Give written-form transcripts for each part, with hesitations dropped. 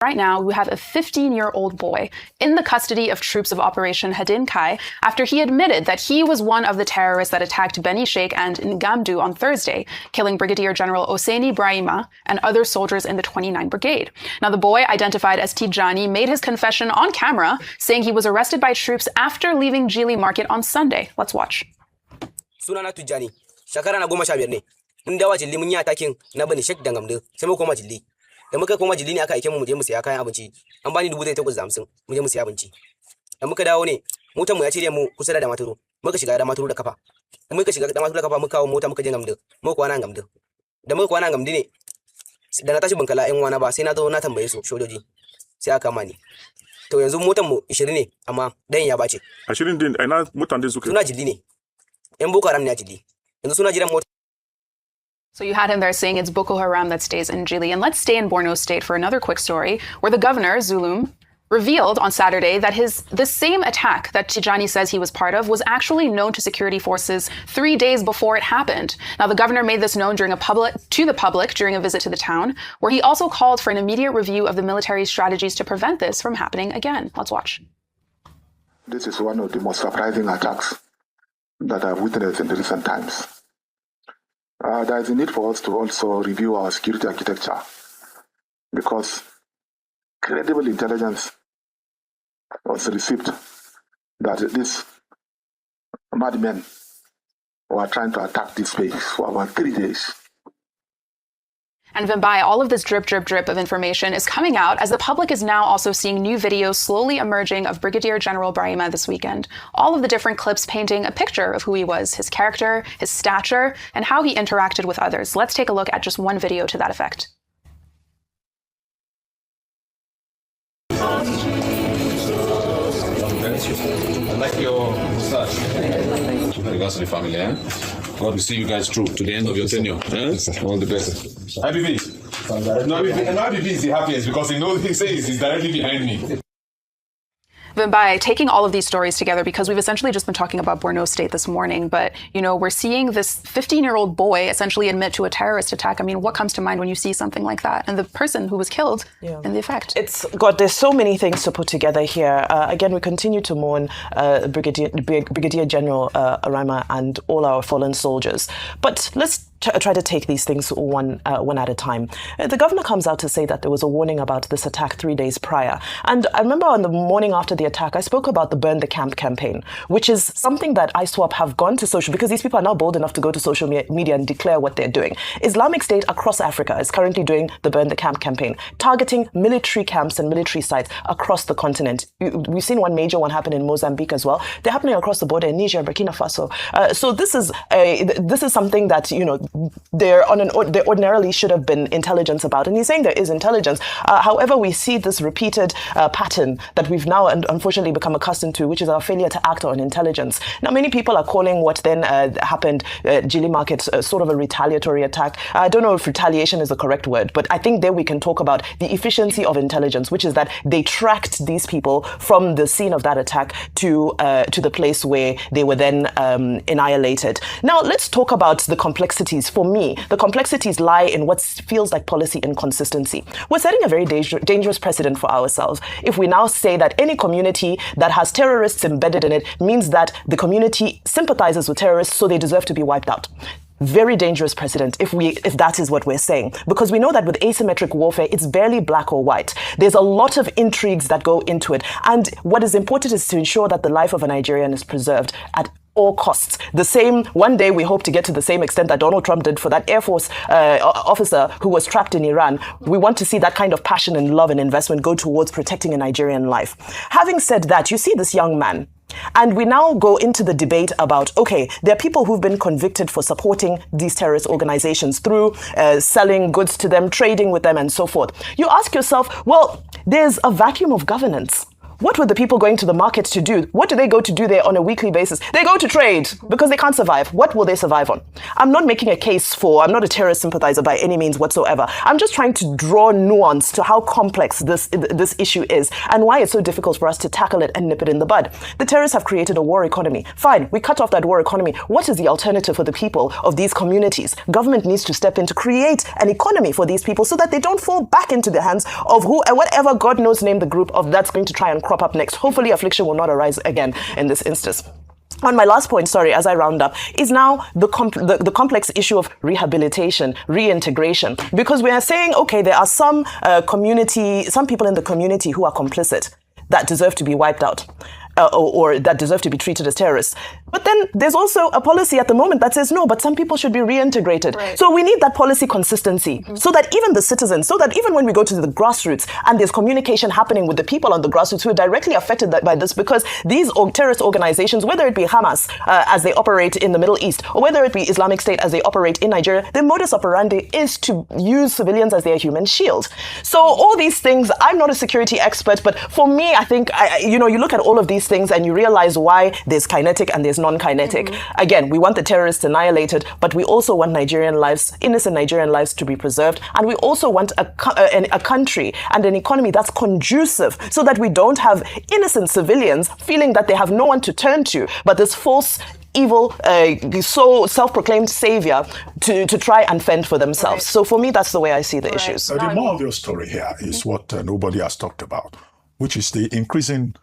Right now, we have a 15-year-old boy in the custody of troops of Operation Hadin Kai after he admitted that he was one of the terrorists that attacked Beni Sheikh and Ngamdu on Thursday, killing Brigadier General Oseni Brahima and other soldiers in the 29 Brigade. Now, the boy, identified as Tijani, made his confession on camera, saying he was arrested by troops after leaving Jili Market on Sunday. Let's watch. Sunana Tijani, shakara na 15 ne. Mun dawo Jili mun yi attacking na Beni Sheikh da Ngamdu, sai mu koma Jili. Da muka koma Jili ne aka aike mu je mu siya kayan abinci. An bani 1850 mu je mu siya abinci. Da muka dawo ne, motar mu ya cire mu kusa da Damaturu. Muka shiga Damaturu da kafa. Da muka shiga Damaturu da kafa muka kawo mota muka je Ngamdu. Muka kwana Ngamdu. Da muka kwana Ngamdu ne, da na tashi ban kala ƴan wana ba sai na zo na tambaye su shodoji. Sai aka kama ni. To yanzu motar mu 20 ne amma dan ya bace. 20 din ina motar din suke. Suna Jili ne. Ƴan Boko Haram ne a Jili. Yanzu suna jiran mota. So you had him there saying it's Boko Haram that stays in Jili. And let's stay in Borno State for another quick story where the governor, Zulum, revealed on Saturday that the same attack that Tijani says he was part of was actually known to security forces 3 days before it happened. Now, the governor made this known to the public during a visit to the town, where he also called for an immediate review of the military's strategies to prevent this from happening again. Let's watch. This is one of the most surprising attacks that I've witnessed in the recent times. There is a need for us to also review our security architecture because credible intelligence was received that these madmen were trying to attack this place for about 3 days. And Vimbai, all of this drip, drip, drip of information is coming out as the public is now also seeing new videos slowly emerging of Brigadier General Brahima this weekend. All of the different clips painting a picture of who he was, his character, his stature, and how he interacted with others. Let's take a look at just one video to that effect. I like your moustache. Regards to the family, eh? God will see you guys through to the end of your tenure. Eh? All the best. IBB. No, IBB is the happiest because he knows he says he's directly behind me. By taking all of these stories together, because we've essentially just been talking about Borno State this morning, but, you know, we're seeing this 15-year-old boy essentially admit to a terrorist attack. I mean, what comes to mind when you see something like that? And the person who was killed in the effect. There's so many things to put together here. Again, we continue to mourn Brigadier General Arima and all our fallen soldiers. But let's try to take these things one at a time. The governor comes out to say that there was a warning about this attack 3 days prior. And I remember on the morning after the attack, I spoke about the Burn the Camp campaign, which is something that ISWAP have gone to social, because these people are now bold enough to go to social media and declare what they're doing. Islamic State across Africa is currently doing the Burn the Camp campaign, targeting military camps and military sites across the continent. We've seen one major one happen in Mozambique as well. They're happening across the border in Niger, Burkina Faso. So this is something that, you know, there ordinarily should have been intelligence about. And he's saying there is intelligence. However, we see this repeated pattern that we've now unfortunately become accustomed to, which is our failure to act on intelligence. Now, many people are calling what then happened, Jili Market, sort of a retaliatory attack. I don't know if retaliation is the correct word, but I think there we can talk about the efficiency of intelligence, which is that they tracked these people from the scene of that attack to the place where they were then annihilated. Now, let's talk about the complexities. For me, the complexities lie in what feels like policy inconsistency. We're setting a very dangerous precedent for ourselves if we now say that any community that has terrorists embedded in it means that the community sympathizes with terrorists, so they deserve to be wiped out. Very dangerous precedent if that is what we're saying, because we know that with asymmetric warfare, it's barely black or white. There's a lot of intrigues that go into it. And what is important is to ensure that the life of a Nigerian is preserved at all costs. The same, one day we hope to get to the same extent that Donald Trump did for that Air Force officer who was trapped in Iran. We want to see that kind of passion and love and investment go towards protecting a Nigerian life. Having said that, you see this young man, and we now go into the debate about, okay, there are people who've been convicted for supporting these terrorist organizations through selling goods to them, trading with them, and so forth. You ask yourself, well, there's a vacuum of governance. what were the people going to the market to do? What do they go to do there on a weekly basis? They go to trade because they can't survive. What will they survive on? I'm not making a case for, I'm not a terrorist sympathizer by any means whatsoever. I'm just trying to draw nuance to how complex this issue is and why it's so difficult for us to tackle it and nip it in the bud. The terrorists have created a war economy. Fine, we cut off that war economy. What is the alternative for the people of these communities? Government needs to step in to create an economy for these people so that they don't fall back into the hands of who and whatever God knows name the group of that's going to try and crop up next. Hopefully affliction will not arise again in this instance. On my last point, sorry, as I round up, is now the complex issue of rehabilitation, reintegration, because we are saying, okay, there are some people in the community who are complicit that deserve to be wiped out. Or that deserve to be treated as terrorists. But then there's also a policy at the moment that says, no, but some people should be reintegrated. Right. So we need that policy consistency so that even the citizens, so that even when we go to the grassroots and there's communication happening with the people on the grassroots who are directly affected by this, because these terrorist organizations, whether it be Hamas as they operate in the Middle East, or whether it be Islamic State as they operate in Nigeria, their modus operandi is to use civilians as their human shield. So all these things, I'm not a security expert, but for me, I think, you look at all of these things and you realize why there's kinetic and there's non-kinetic. Again, we want the terrorists annihilated, but we also want innocent Nigerian lives to be preserved. And we also want a country and an economy that's conducive so that we don't have innocent civilians feeling that they have no one to turn to, but this false evil, so self-proclaimed savior to try and fend for themselves. Right. So for me, that's the way I see the issues. The more of your story here is what nobody has talked about, which is the increasing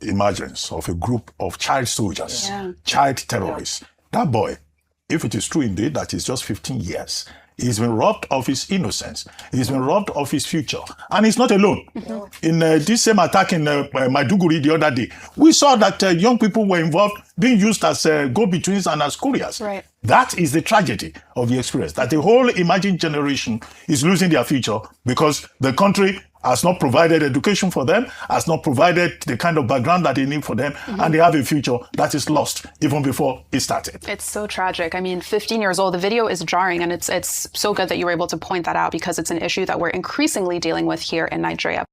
emergence of a group of child soldiers, child terrorists. That boy, if it is true indeed that he's just 15 years, he's been robbed of his innocence. He's been robbed of his future. And he's not alone. In this same attack in Maiduguri the other day, we saw that young people were involved, being used as go-betweens and as couriers. Right. That is the tragedy of the experience, that the whole emerging generation is losing their future because the country has not provided education for them, has not provided the kind of background that they need for them, and they have a future that is lost even before it started. It's so tragic. I mean, 15 years old, the video is jarring, and it's so good that you were able to point that out because it's an issue that we're increasingly dealing with here in Nigeria.